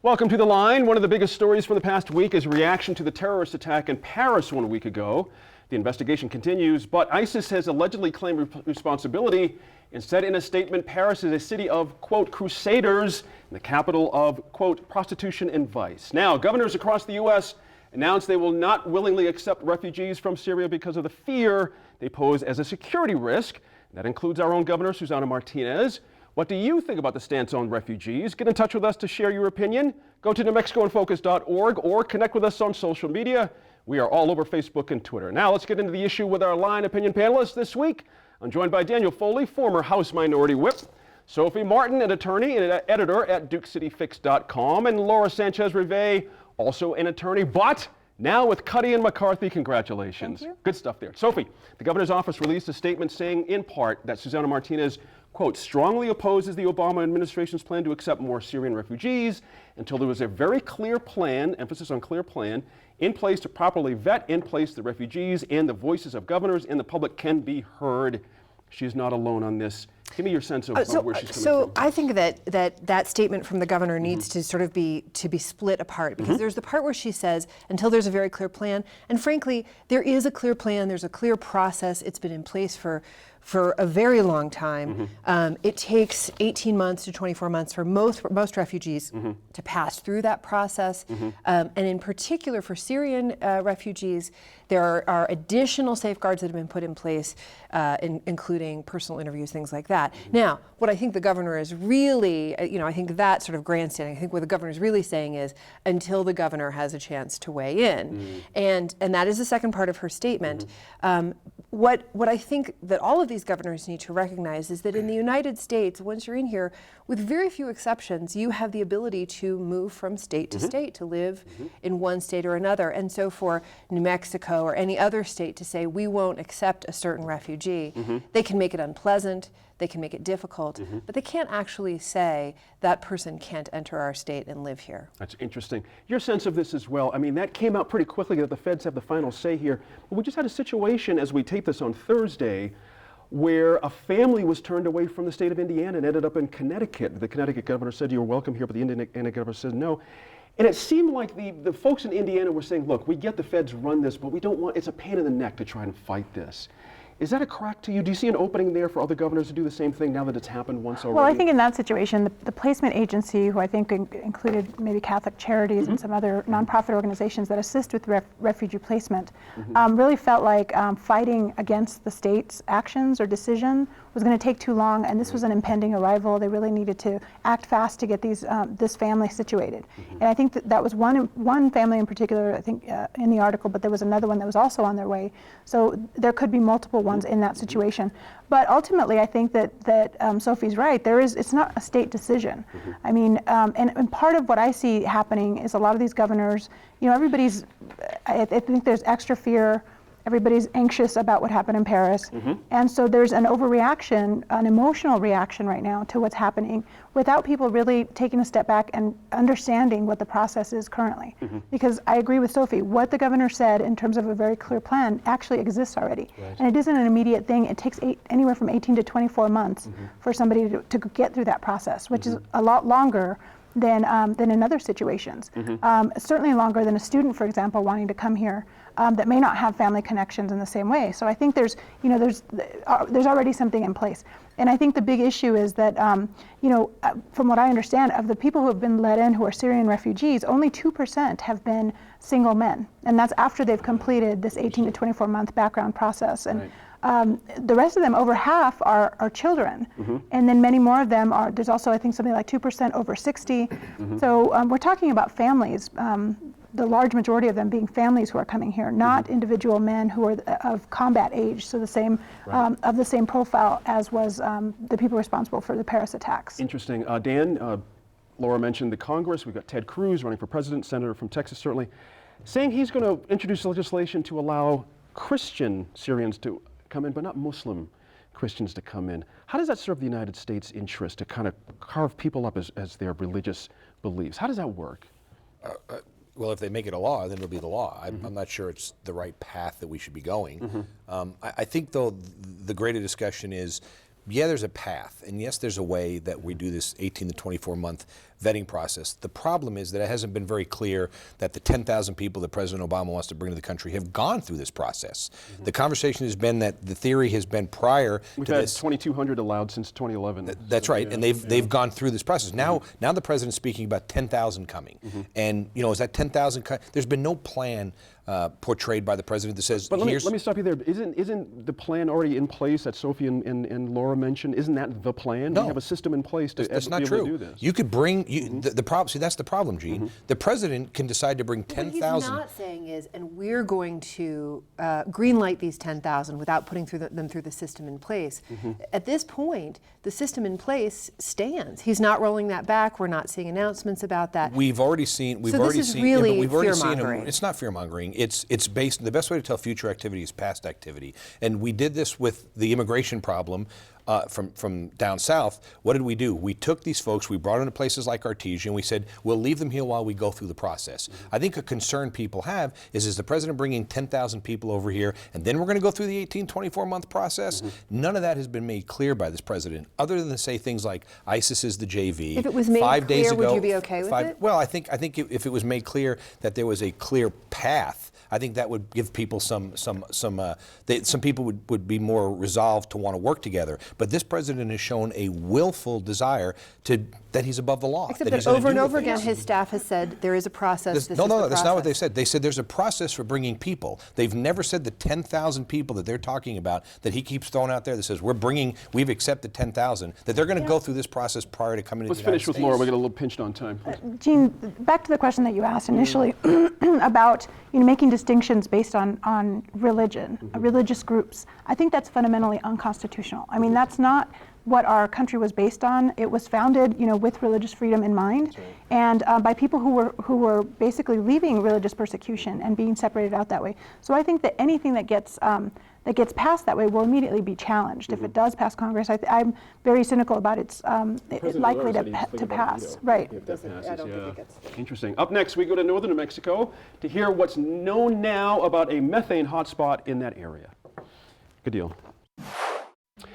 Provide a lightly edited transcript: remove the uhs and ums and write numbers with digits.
Welcome to The Line. One of the biggest stories from the past week is reaction to the terrorist attack in Paris 1 week ago. The investigation continues, but ISIS has allegedly claimed responsibility. Instead, in a statement, Paris is a city of, quote, crusaders, and the capital of, quote, prostitution and vice. Now, governors across the U.S. announced they will not willingly accept refugees from Syria because of the fear they pose as a security risk. That includes our own governor, Susana Martinez. What do you think about the stance on refugees? Get in touch with us to share your opinion. Go to NewMexicoInFocus.org or connect with us on social media. We are all over Facebook and Twitter. Now let's get into the issue with our Line opinion panelists this week. I'm joined by Daniel Foley, former House Minority Whip, Sophie Martin, an attorney and editor at DukeCityFix.com, and Laura Sanchez-Rive, also an attorney, but now with Cuddy and McCarthy. Congratulations. Thank you. Good stuff there. Sophie, the governor's office released a statement saying, in part, that Susana Martinez, quote, strongly opposes the Obama administration's plan to accept more Syrian refugees until there was a very clear plan, emphasis on clear plan, in place to properly vet and place the refugees, and the voices of governors and the public can be heard. She is not alone on this. Give me your sense of where she's coming from. I think that statement from the governor needs to sort of be split apart, because there's the part where she says, until there's a very clear plan, and frankly, there is a clear plan, there's a clear process, it's been in place for a very long time. It takes 18 months to 24 months for most refugees to pass through that process. And in particular for Syrian refugees, there are additional safeguards that have been put in place, including personal interviews, things like that. Now, what I think the governor is really, I think that sort of grandstanding, I think what the governor is really saying is, until the governor has a chance to weigh in. And that is the second part of her statement. What I think that all of these governors need to recognize is that in the United States, once you're in here, with very few exceptions, you have the ability to move from state to state, to live in one state or another. And so for New Mexico or any other state to say, we won't accept a certain refugee, they can make it unpleasant, they can make it difficult, but they can't actually say that person can't enter our state and live here. That's interesting. Your sense of this as well, I mean, that came out pretty quickly that the feds have the final say here. But we just had a situation as we tape this on Thursday where a family was turned away from the state of Indiana and ended up in Connecticut. The Connecticut governor said, you're welcome here, but the Indiana governor said no. And it seemed like the folks in Indiana were saying, look, we get the feds run this, but we don't want, it's a pain in the neck to try and fight this. Is that a crack to you? Do you see an opening there for other governors to do the same thing now that it's happened once already? Well, I think in that situation, the placement agency, who I think included maybe Catholic Charities and some other nonprofit organizations that assist with refugee placement, really felt like fighting against the state's actions or decision was going to take too long, and this was an impending arrival. They really needed to act fast to get this family situated. And I think that was one family in particular, I think, in the article, but there was another one that was also on their way. So there could be multiple ones in that situation. But ultimately, I think that Sophie's right. It's not a state decision. I mean, and part of what I see happening is a lot of these governors, I think there's extra fear. Everybody's anxious about what happened in Paris. And so there's an overreaction, an emotional reaction right now to what's happening without people really taking a step back and understanding what the process is currently. Because I agree with Sophie, what the governor said in terms of a very clear plan actually exists already. And it isn't an immediate thing. It takes anywhere from 18 to 24 months for somebody to get through that process, which is a lot longer than in other situations. Certainly longer than a student, for example, wanting to come here that may not have family connections in the same way. So I think there's already something in place. And I think the big issue is that, from what I understand, of the people who have been let in who are Syrian refugees, only 2% have been single men. And that's after they've completed this 18 to 24 month background process. And the rest of them, over half, are children. And then many more of them there's also, I think, something like 2% over 60. So we're talking about families, the large majority of them being families who are coming here, not individual men who are of combat age, so the same, of the same profile as was the people responsible for the Paris attacks. Interesting. Dan, Laura mentioned the Congress. We've got Ted Cruz running for president, senator from Texas certainly, saying he's going to introduce legislation to allow Christian Syrians to come in, but not Muslim Christians to come in. How does that serve the United States' interest to kind of carve people up as their religious beliefs? How does that work? Well, if they make it a law, then it'll be the law. I'm not sure it's the right path that we should be going. I think, though, the greater discussion is, yeah, there's a path, and yes, there's a way that we do this 18 to 24 month vetting process. The problem is that it hasn't been very clear that the 10,000 people that President Obama wants to bring to the country have gone through this process. The conversation has been that the theory has been prior We've to had this. 2,200 allowed since 2011. That's right, and they've gone through this process. Now the president's speaking about 10,000 coming, and is that 10,000? There's been no plan portrayed by the president that says. But let here's, me stop you there. Isn't the plan already in place that Sophie and Laura mentioned? Isn't that the plan? No. We have a system in place to That's be not able true. to do this. You could bring the problem. See, that's the problem, Gene. The president can decide to bring What 10,000. he's not saying is, and we're going to greenlight these 10,000 without putting them through the system in place. At this point, the system in place stands. He's not rolling that back. We're not seeing announcements about that. We've already seen. We've So this already is seen. really but we've already seen. fear-mongering. It's not fear mongering. It's based. The best way to tell future activity is past activity. And we did this with the immigration problem. From down south, what did we do? We took these folks, we brought them to places like Artesia, we said, we'll leave them here while we go through the process. I think a concern people have is the president bringing 10,000 people over here, and then we're going to go through the 24-month process? None of that has been made clear by this president, other than to say things like ISIS is the JV. If it was made 5 days clear, would ago, you be okay with it? Well, I think if it was made clear that there was a clear path, I think that would give people some people would be more resolved to want to work together. But this president has shown a willful desire that he's above the law. Except he's that gonna over and do the over again, things. his staff has said there is a process. That's not what they said. They said there's a process for bringing people. They've never said the 10,000 people that they're talking about that he keeps throwing out there that says we've accepted 10,000, that they're going to go through this process prior to coming to Let's the United finish with States. Laura. We get a little pinched on time. Gene, back to the question that you asked initially about making distinctions based on religion, religious groups. I think that's fundamentally unconstitutional. I mean, that's not what our country was based on. It was founded, with religious freedom in mind, and by people who were basically leaving religious persecution and being separated out that way. So I think that anything that gets passed that way will immediately be challenged. If it does pass Congress, I'm very cynical about its likely to pass. Right. If that passes, yeah. Interesting. Up next, we go to northern New Mexico to hear what's known now about a methane hotspot in that area. Good deal.